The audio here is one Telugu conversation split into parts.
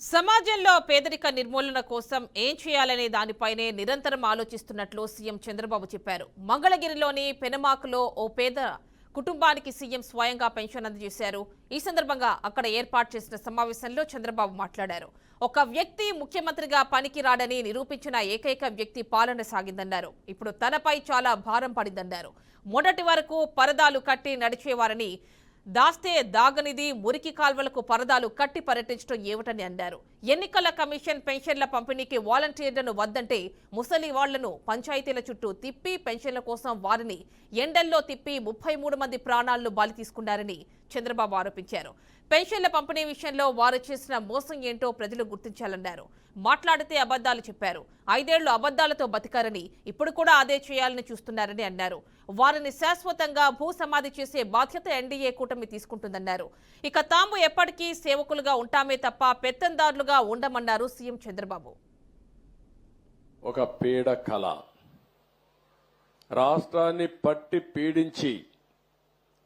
సమాజంలో పేదరిక నిర్మూలన కోసం ఏం చేయాలనే దానిపైనే నిరంతరం ఆలోచిస్తున్నట్లు సీఎం చంద్రబాబు చెప్పారు. మంగళగిరిలోని పెనమాకులో ఓ పేద కుటుంబానికి సీఎం స్వయంగా పెన్షన్ అందజేశారు. ఈ సందర్భంగా అక్కడ ఏర్పాటు చేసిన సమావేశంలో చంద్రబాబు మాట్లాడారు. ఒక వ్యక్తి ముఖ్యమంత్రిగా పనికి రాడని నిరూపించిన ఏకైక వ్యక్తి పాలన సాగిందన్నారు. ఇప్పుడు తనపై చాలా భారం పడిందన్నారు. మొదటి వరకు పరదాలు కట్టి నడిచేవారని, దాస్తే దాగనిది మురికి కాల్వలకు పరదాలు కట్టి పర్యటించడం ఏమిటని అన్నారు. ఎన్నికల కమిషన్ పెన్షన్ల పంపిణీకి వాలంటీర్లను వద్దంటే ముసలి వాళ్లను పంచాయతీల చుట్టూ తిప్పి పెన్షన్ల కోసం వారిని ఎండల్లో తిప్పి 33 మంది ప్రాణాలను బలి తీసుకున్నారని చంద్రబాబు ఆరోపించారు. పెన్షన్ల పంపిణీ విషయంలో వారు చేసిన మోసం ఏంటో ప్రజలు గుర్తించాలన్నారు. మాట్లాడితే అబద్దాలు చెప్పారు. 5 ఏళ్లు అబద్దాలతో బతికారని, ఇప్పుడు కూడా అదే చేయాలని చూస్తున్నారని అన్నారు. వారిని శాశ్వతంగా భూసమాధి చేసే బాధ్యత ఎన్డీఏ కూటమి తీసుకుంటుందన్నారు. ఇక తాము ఎప్పటికీ సేవకులుగా ఉంటామే తప్ప పెత్తందారులుగా ఉండమన్నారు సీఎం చంద్రబాబు. ఒక పీడ కళ రాష్ట్రాన్ని పట్టి పీడించి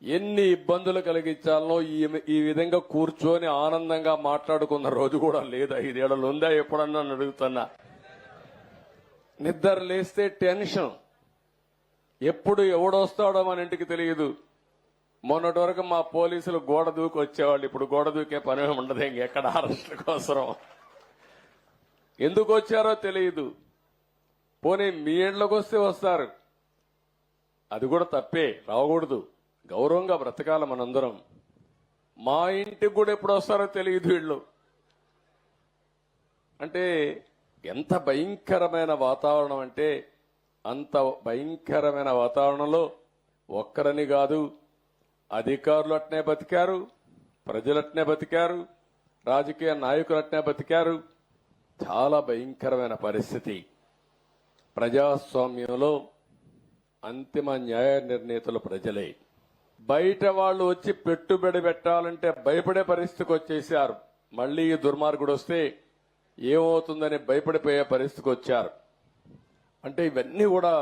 ఎన్ని ఇబ్బందులు కలిగించాలనో ఈ విధంగా కూర్చొని ఆనందంగా మాట్లాడుకున్న రోజు కూడా లేదు. 5 ఏళ్లు ఉందా ఎప్పుడన్నా అడుగుతున్నా. నిద్ర లేస్తే టెన్షన్, ఎప్పుడు ఎవడొస్తాడో మన ఇంటికి తెలియదు. మొన్నటి వరకు మా పోలీసులు గోడ దూకి వచ్చేవాళ్ళు, ఇప్పుడు గోడ దూకే పని ఉండదు. ఇంకెక్కడ అరెస్టుల కోసం ఎందుకు వచ్చారో తెలియదు. పోనీ మీ ఇళ్లకు వస్తే వస్తారు, అది కూడా తప్పే, రాకూడదు. గౌరవంగా బ్రతకాల మనందరం. మా ఇంటికి కూడా ఎప్పుడు వస్తారో తెలియదు వీళ్ళు. అంటే ఎంత భయంకరమైన వాతావరణం అంటే అంత భయంకరమైన వాతావరణంలో ఒక్కరని కాదు, అధికారులు అట్నే బతికారు, ప్రజలట్నే బతికారు, రాజకీయ నాయకులు అట్నే బతికారు. చాలా భయంకరమైన పరిస్థితి. ప్రజాస్వామ్యంలో అంతిమ న్యాయ నిర్ణేతలు ప్రజలే. బయట వాళ్ళు వచ్చి పెట్టుబడి పెట్టాలంటే భయపడే పరిస్థితికి వచ్చేసారు. మళ్లీ ఈ దుర్మార్గుడు వస్తే ఏమవుతుందని భయపడిపోయే పరిస్థితికి వచ్చారు. అంటే ఇవన్నీ కూడా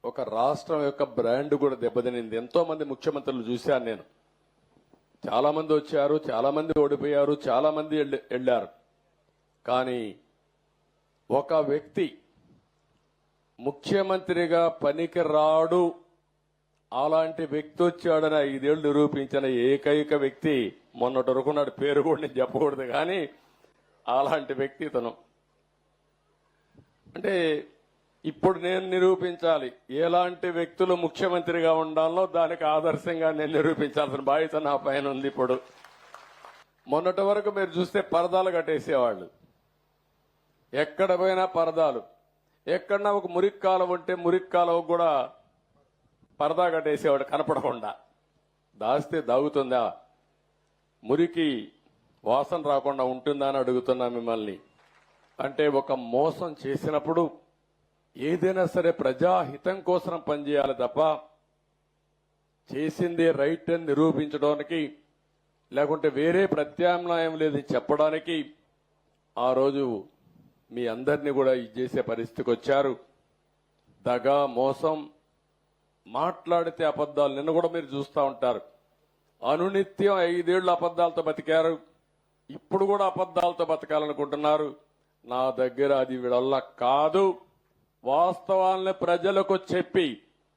ఒక రాష్ట్రం యొక్క బ్రాండ్ కూడా దెబ్బతినింది. ఎంతో మంది ముఖ్యమంత్రులు చూశాను నేను. చాలా మంది వచ్చారు, చాలా మంది ఓడిపోయారు, చాలా మంది వెళ్లారు. కానీ ఒక వ్యక్తి ముఖ్యమంత్రిగా పనికి రాడు, అలాంటి వ్యక్తి వచ్చాడని 5 ఏళ్లు నిరూపించిన ఏకైక వ్యక్తి మొన్నటి వరకు నాడు పేరు కూడా నేను చెప్పకూడదు, కానీ అలాంటి వ్యక్తి తను. అంటే ఇప్పుడు నేను నిరూపించాలి ఎలాంటి వ్యక్తులు ముఖ్యమంత్రిగా ఉండాలో, దానికి ఆదర్శంగా నేను నిరూపించాల్సిన బాధ్యత నా పైన ఉంది. ఇప్పుడు మొన్నటి వరకు మీరు చూస్తే పరదాలు కట్టేసేవాళ్ళు, ఎక్కడ పోయినా పరదాలు. ఎక్కడన్నా ఒక మురికి కాలువ ఉంటే మురికి కాలువ కూడా పరదా కట్టేసేవాడు కనపడకుండా. దాస్తే దాగుతుందా, మురికి వాసన రాకుండా ఉంటుందా అని అడుగుతున్నా మిమ్మల్ని. అంటే ఒక మోసం చేసినప్పుడు ఏదైనా సరే ప్రజాహితం కోసం పనిచేయాలి తప్ప చేసింది రైట్ అని నిరూపించడానికి, లేకుంటే వేరే ప్రత్యామ్నాయం లేదని చెప్పడానికి ఆ రోజు మీ అందరినీ కూడా ఇది చేసే పరిస్థితికి వచ్చారు. దగా, మోసం, మాట్లాడితే అబద్దాలు. నిన్న కూడా మీరు చూస్తూ ఉంటారు. అనునిత్యం 5 ఏళ్లు అబద్దాలతో బతికారు, ఇప్పుడు కూడా అబద్దాలతో బతకాలనుకుంటున్నారు. నా దగ్గర అది వీళ్ళ కాదు. వాస్తవాల్ని ప్రజలకు చెప్పి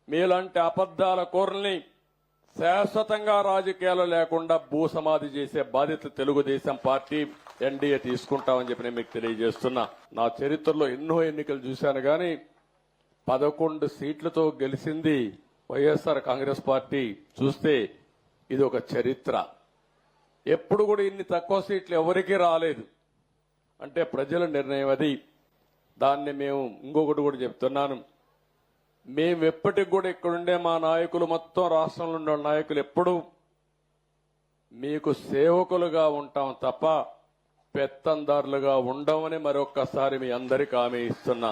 మీలాంటి అబద్దాల కూరల్ని శాశ్వతంగా రాజకీయాలు లేకుండా భూసమాధి చేసే బాధ్యత తెలుగుదేశం పార్టీ, ఎన్డీఏ తీసుకుంటామని చెప్పి నేను మీకు తెలియజేస్తున్నా. నా చరిత్రలో ఎన్నో ఎన్నికలు చూశాను, కానీ 11 సీట్లతో గెలిచింది వైఎస్ఆర్ కాంగ్రెస్ పార్టీ. చూస్తే ఇది ఒక చరిత్ర. ఎప్పుడు కూడా ఇన్ని తక్కువ సీట్లు ఎవరికీ రాలేదు. అంటే ప్రజల నిర్ణయం అది. దాన్ని మేము ఇంకొకటి కూడా చెప్తున్నాను, మేము ఎప్పటికి కూడా ఇక్కడుండే మా నాయకులు, మొత్తం రాష్ట్రంలో ఉండే నాయకులు ఎప్పుడు మీకు సేవకులుగా ఉంటాం తప్ప పెత్తందారులుగా ఉండమని మరొక్కసారి మీ అందరికీ హామీ ఇస్తున్నా.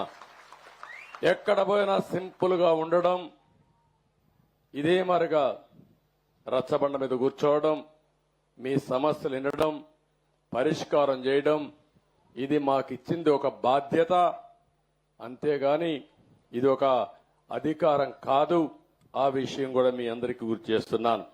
ఎక్కడ పోయినా సింపుల్ గా ఉండడం, ఇదే మరిగా రచ్చబండ మీద కూర్చోవడం, మీ సమస్యలు వినడం, పరిష్కారం చేయడం, ఇది మాకిచ్చింది ఒక బాధ్యత. అంతేగాని ఇది ఒక అధికారం కాదు. ఆ విషయం కూడా మీ అందరికీ గుర్తు చేస్తున్నాను.